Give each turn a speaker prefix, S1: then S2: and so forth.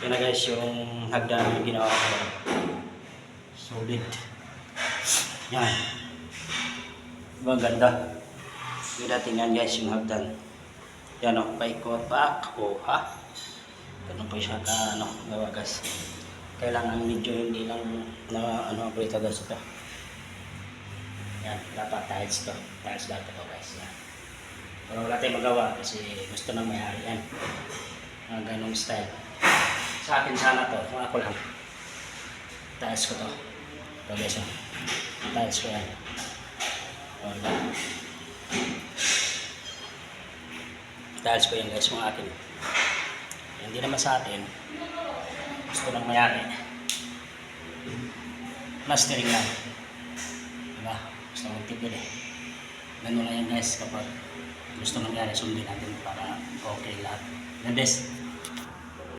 S1: Yan na guys yung hagdan yung ginawa ko. Solid. Yan. Diba ganda? Yung datingan guys yung hagdan. Yan o, paikot back. O ha? Ganun po siya ka gawa guys. Kailangan medyo hindi lang na brita guys ito. Yan, dapat tiles to. Tiles dapat ito guys. Yan. Pero wala tayong magawa kasi gusto nang may-ari yan. Ganong style. Sa akin sana to, kung ako lang. Tiles ko to. Ito guys o. Tiles ko yan. Wala. Tiles ko yan guys, mga akin. Hindi naman sa atin. Gusto lang mayari. Mastering lang. Diba? Gusto lang tipid eh. Ganun lang yan guys kapag gusto lang mayari, sundin natin para okay lahat. The best.